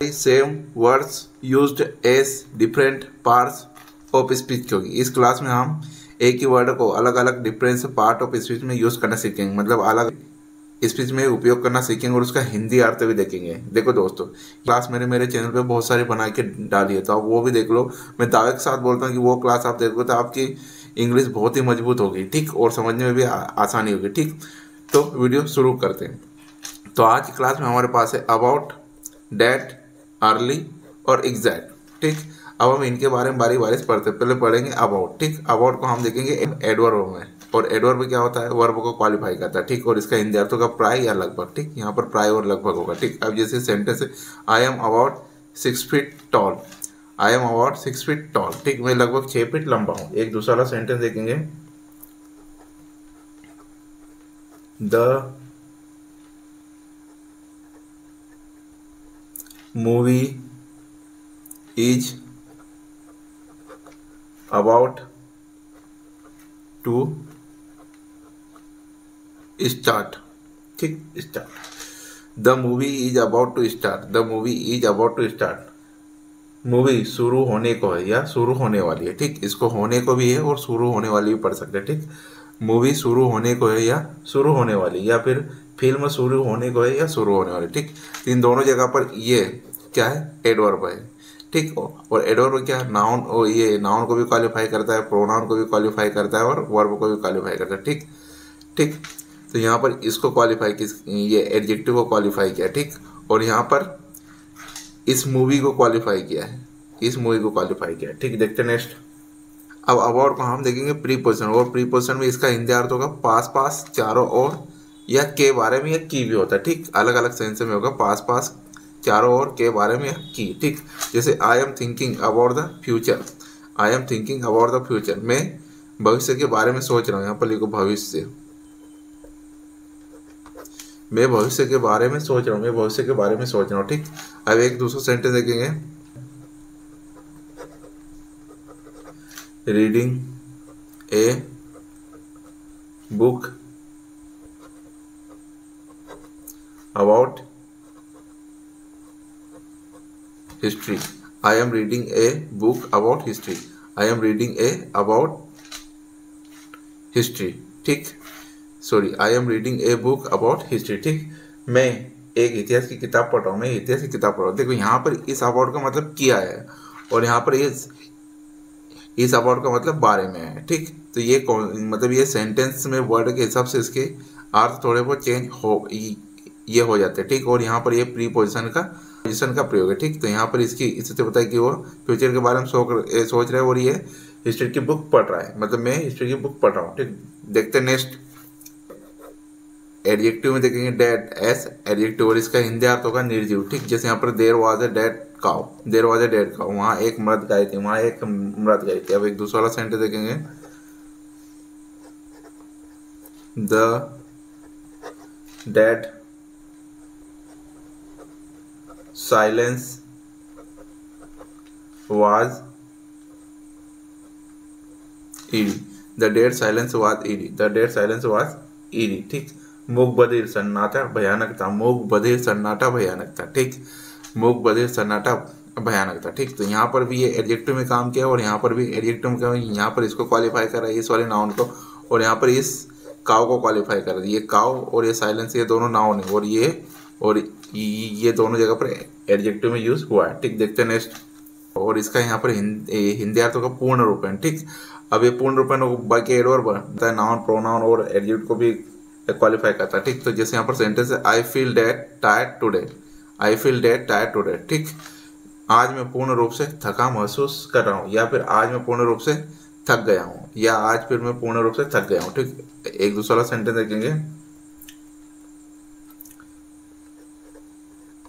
Same words used as different parts of speech. क्योंकि इस class में हम एक ही वर्ड को अलग अलग डिफरेंट पार्ट ऑफ स्पीच में यूज करना सीखेंगे, मतलब अलग स्पीच में उपयोग करना सीखेंगे और उसका हिंदी अर्थ भी देखेंगे। देखो दोस्तों, क्लास मेरे चैनल पे बहुत सारी बना के डाली है, तो आप वो भी देख लो। मैं दावे के साथ बोलता हूँ कि वो क्लास आप देखो तो आपकी इंग्लिश बहुत ही मजबूत होगी, ठीक, और समझने में भी आसानी होगी, ठीक। तो वीडियो शुरू करते हैं। तो आज की क्लास में हमारे पास है अबाउट, डेट, अर्ली और एग्जैक्ट, ठीक। अब हम इनके बारे में बारी बारी से पढ़ते हैं। पहले पढ़ेंगे अबाउट, ठीक। अबाउट को हम देखेंगे एडवर्ब में, और एडवर्ब क्या होता है, वर्ब को क्वालिफाई करता है, ठीक। और इसका हिंदी अर्थ होगा प्राय या लगभग, ठीक। यहाँ पर प्राय और लगभग होगा, ठीक। अब जैसे सेंटेंस है, I am about 6 feet tall, I am about 6 feet tall, ठीक। मैं लगभग 6 फीट लंबा हूँ। एक दूसरा सेंटेंस देखेंगे, the movie is about to start, ठीक। Start, the movie is about to start, the movie is about to start. Movie शुरू होने को है या शुरू होने वाली है, ठीक। इसको होने को भी है और शुरू होने वाली भी पढ़ सकते हैं, ठीक। मूवी शुरू होने को है या शुरू होने वाली, या फिर फिल्म शुरू होने को है या शुरू होने वाली, ठीक। इन दोनों जगह पर ये क्या है, एडवर्ब है, ठीक। और एडवर्ब क्या है, नाउन, और ये नाउन को भी क्वालिफाई करता है, प्रोनाउन को भी क्वालिफाई करता है और वर्ब को भी क्वालिफाई करता है, ठीक, ठीक। तो यहाँ पर इसको क्वालिफाई किस, ये एडजेक्टिव को क्वालिफाई किया, ठीक। और यहाँ पर इस मूवी को क्वालिफाई किया है, इस मूवी को क्वालिफाई किया है, ठीक। देखते नेक्स्ट। अब अबाउट को हम देखेंगे प्रीपोजिशन, और प्रीपोजिशन में इसका हिंदी अर्थ होगा पास पास, चारों ओर, या के बारे में, या की भी होता है, ठीक। अलग अलग सेंस में होगा, पास पास, चारों ओर, के बारे में, या की, ठीक। जैसे I am thinking about the future, I am thinking about the future, मैं भविष्य के बारे में सोच रहा हूँ। यहाँ पर लिखो भविष्य, मैं भविष्य के बारे में सोच रहा हूँ, मैं भविष्य के बारे में सोच रहा हूँ, ठीक। अब एक दूसरा सेंटेंस देखेंगे, reading a book about history, I am reading a book about history, I am reading a about history, ठीक। Sorry, I am reading a book about history, ठीक। मैं एक इतिहास की किताब पढ़ रहा हूँ, मैं इतिहास की किताब पढ़ रहा हूँ। देखो यहाँ पर इस अबाउट का मतलब किया है, और यहाँ पर इस अबाउट का मतलब बारे में है, ठीक। तो ये मतलब ये सेंटेंस में वर्ड के हिसाब से इसके अर्थ थोड़े बहुत चेंज ये हो जाते हैं, ठीक। और यहाँ पर ये प्रीपोजिशन का प्रयोग है, ठीक। तो यहाँ पर इसकी इससे पता है कि वो फ्यूचर के बारे में सोच रहा है, और ये हिस्ट्री की बुक पढ़ रहा है, मतलब मैं हिस्ट्री की बुक पढ़ रहा हूँ, ठीक। देखते हैं नेक्स्ट। एडजेक्टिव में देखेंगे डेड एस एडजेक्टिव, और इसका हिंदी अर्थ होगा निर्जीव, ठीक। जैसे यहाँ पर there was a dead cow, there was a dead cow, वहाँ एक मृत गाय थी, वहाँ एक मृत गाय थी। अब एक दूसरा सेंटेंस देखेंगे, the dead silence was ED, the dead silence was ED, the dead silence was ED, ठीक। मूक बधिर सन्नाटा भयानक था, मूक बधिर सन्नाटा भयानक था, ठीक। मूक बधिर सन्नाटा भयानक था, ठीक। तो यहाँ पर भी ये एडजेक्टिव में काम किया, और यहाँ पर भी एडजेक्टिव में काम, यहाँ पर इसको क्वालिफाई कर रहा है, इस वाले नाउन को, और यहाँ पर इस काव को क्वालिफाई कर रहा है। ये काव और ये साइलेंस, ये दोनों नाउन है, और ये दोनों जगह पर एडजेक्टिव में यूज हुआ है, ठीक। देखते हैं नेक्स्ट। और इसका यहाँ पर हिंदी अर्थ होगा पूर्ण रूपेण, ठीक। अब ये पूर्ण रूपेण बाकी एडवर्ब बनता है, नाउन, प्रोनाउन और एडजेक्टिव को भी क्वालिफाई करता है, ठीक। तो जैसे यहाँ पर सेंटेंस है, I feel dead tired today, I feel dead tired today, ठीक। आज मैं पूर्ण रूप से थका महसूस कर रहा हूँ, या फिर आज मैं पूर्ण रूप से थक गया हूँ, या आज फिर मैं पूर्ण रूप से थक गया हूँ, ठीक। एक दूसरा सेंटेंस देखेंगे,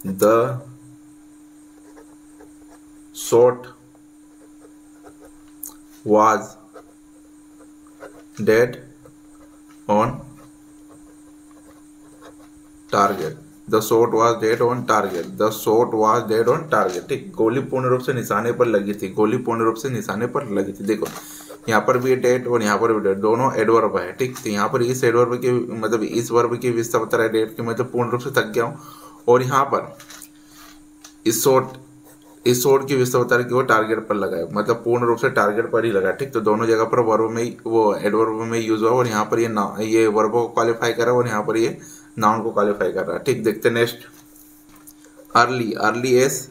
the shot was dead on target, the shot was dead on target, the shot was dead on target, ठीक। गोली पूर्ण रूप से निशाने पर लगी थी, गोली पूर्ण रूप से निशाने पर लगी थी। देखो यहाँ पर भी डेट और यहाँ पर भी डेट, दोनों एडवर्ब है, ठीक। तो यहाँ पर इस एडवर्ब की मतलब इस वर्ब की विशेषता बता रहा है डेट की, मतलब पूर्ण रूप से थक गया हूँ, और यहाँ पर इस शॉट की विशेषता बता रही कि वो टारगेट पर लगा है, मतलब पूर्ण रूप से टारगेट पर ही लगा। ठीक, तो दोनों जगह पर वर्ब में ही वो एडवर्ब में यूज हुआ और यहाँ पर ये वर्ब को क्वालिफाई कर रहा है और यहाँ पर ये नाउन को क्वालिफाई कर रहा है। ठीक, देखते next. Early, early S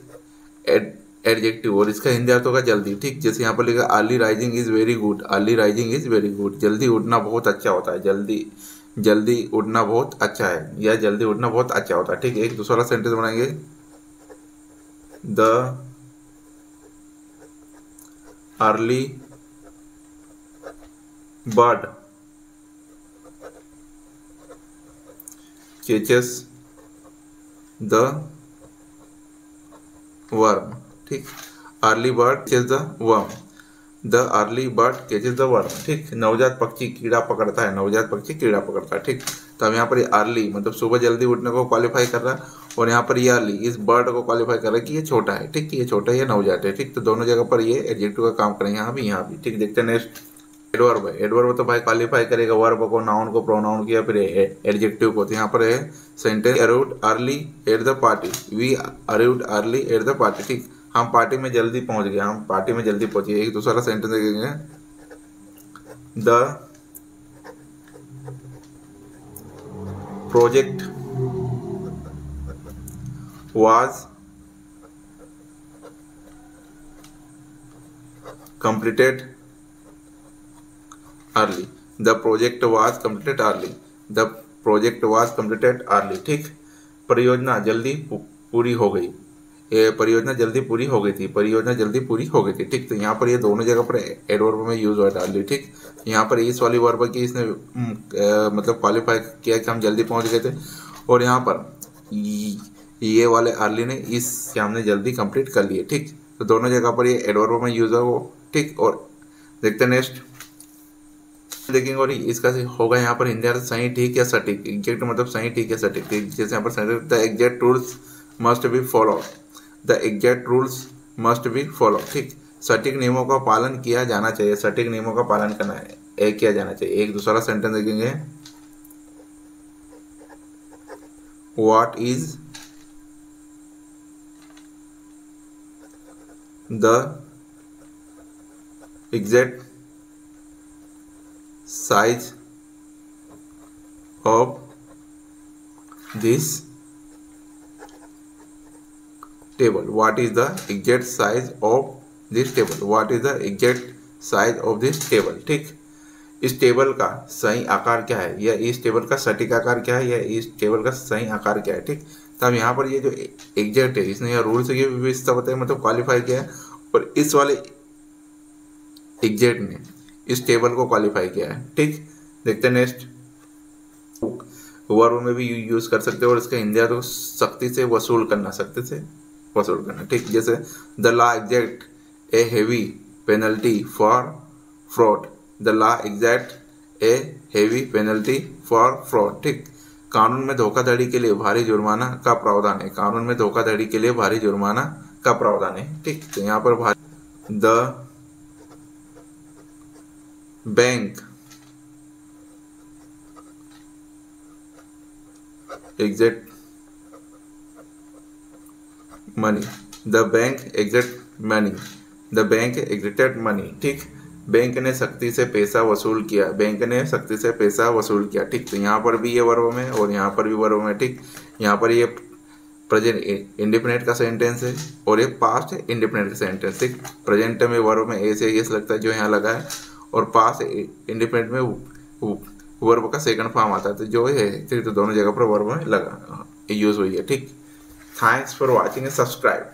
adjective और इसका हिंदी अर्थ होगा जल्दी। ठीक, जैसे यहाँ पर लिखा early rising is very good, early rising is very good, जल्दी उठना बहुत अच्छा होता है, जल्दी उठना बहुत अच्छा है या जल्दी उठना बहुत अच्छा होता है। ठीक, एक दूसरा सेंटेंस बनाएंगे। The early bird catches the worm. ठीक, early bird catches the worm, the early bird catches the worm. ठीक, नवजात पक्षी कीड़ा पकड़ता है, नवजात पक्षी कीड़ा पकड़ता है। ठीक, तो हम यहाँ पर अर्ली मतलब सुबह जल्दी उठने को क्वालिफाई कर रहा है और यहाँ पर ये अर्ली इस बर्ड को क्वालिफाई कर रहा है कि ये छोटा है। ठीक, ये छोटा है, ये नवजात है। ठीक, तो दोनों जगह पर ये एडजेक्टिव का काम करेंगे, यहाँ भी यहाँ भी। ठीक, देखते हैं नेक्स्ट। एडवर्ब है, एडवर्ब तो भाई क्वालिफाई करेगा वर्ब को, नाउन को, प्रोनाउन को या फिर एडजेक्टिव को। तो यहाँ पर है sentence arrived early at the party, we arrived early at the party. ठीक, हम पार्टी में जल्दी पहुंच गए, हम पार्टी में जल्दी पहुंचे। एक दूसरा सेंटेंस देखेंगे। The project was completed early, the project was completed early, the project was completed early। ठीक, परियोजना जल्दी पूरी हो गई, ये परियोजना जल्दी पूरी हो गई थी, परियोजना जल्दी पूरी हो गई थी। ठीक, तो यहाँ पर ये दोनों जगह पर एडवर्ब में यूज हुआ अर्ली। ठीक, यहाँ पर इस वाली वर्ब की इसने मतलब क्वालिफाई किया कि हम जल्दी पहुंच गए थे और यहाँ पर ये वाले अर्ली ने इस हमने जल्दी कंप्लीट कर लिए। ठीक, तो दोनों जगह पर ये एडवर्ब में यूज हो। ठीक, और देखते हैं नेक्स्ट देखेंगे और इसका होगा यहाँ पर हिंदी अर्थ सही, ठीक या सटीक। एग्जैक्ट मतलब सही, ठीक या सटीक। जैसे यहाँ पर the exact rules must be follow, the exact rules must be follow. ठीक, सटीक नियमों का पालन किया जाना चाहिए, सटीक नियमों का पालन करना है किया जाना चाहिए। एक दूसरा सेंटेंस देखेंगे। What is the exact size of this table, what is the exact size of this table, what is the exact size of this table। ठीक, इस टेबल का सही आकार क्या है या इस टेबल का सटीक आकार क्या है या इस टेबल का सही आकार क्या है। ठीक, तब यहाँ पर ये जो एग्जैक्ट है इसने यहाँ रूल से ये विशेषता बताई मतलब क्वालिफाई किया है और इस वाले एग्जैक्ट ने इस टेबल को क्वालिफाई किया है। ठीक, देखते हैं नेक्स्ट। वर्ब में भी यूज कर सकते हो और इसका हिंदी तो सख्ती से वसूल करना, सख्ती से वसूल करना। ठीक, जैसे the law exact A heavy penalty for fraud, the law exact A heavy penalty for fraud. ठीक, कानून में धोखाधड़ी के लिए भारी जुर्माना का प्रावधान है, कानून में धोखाधड़ी के लिए भारी जुर्माना का प्रावधान है। ठीक, तो यहाँ पर the bank exact money, the bank exact money, the bank exacted money. ठीक, बैंक ने सख्ती से पैसा वसूल किया, बैंक ने सख्ती से पैसा वसूल किया। ठीक, तो यहाँ पर भी ये वर्ब में और यहाँ पर भी वर्ब में। ठीक, यहाँ पर ये प्रेजेंट इंडिफिनिट का सेंटेंस है और ये पास्ट इंडिफिनिट का सेंटेंस। ठीक, प्रेजेंट में वर्ब में ऐसे लगता है जो यहाँ लगा है और पास इंडिपेंडेंट में वर्ब का सेकंड फॉर्म आता है तो जो है। ठीक, तो दोनों जगह पर वर्ब में लगा यूज हुई है। ठीक, thanks for watching and subscribe.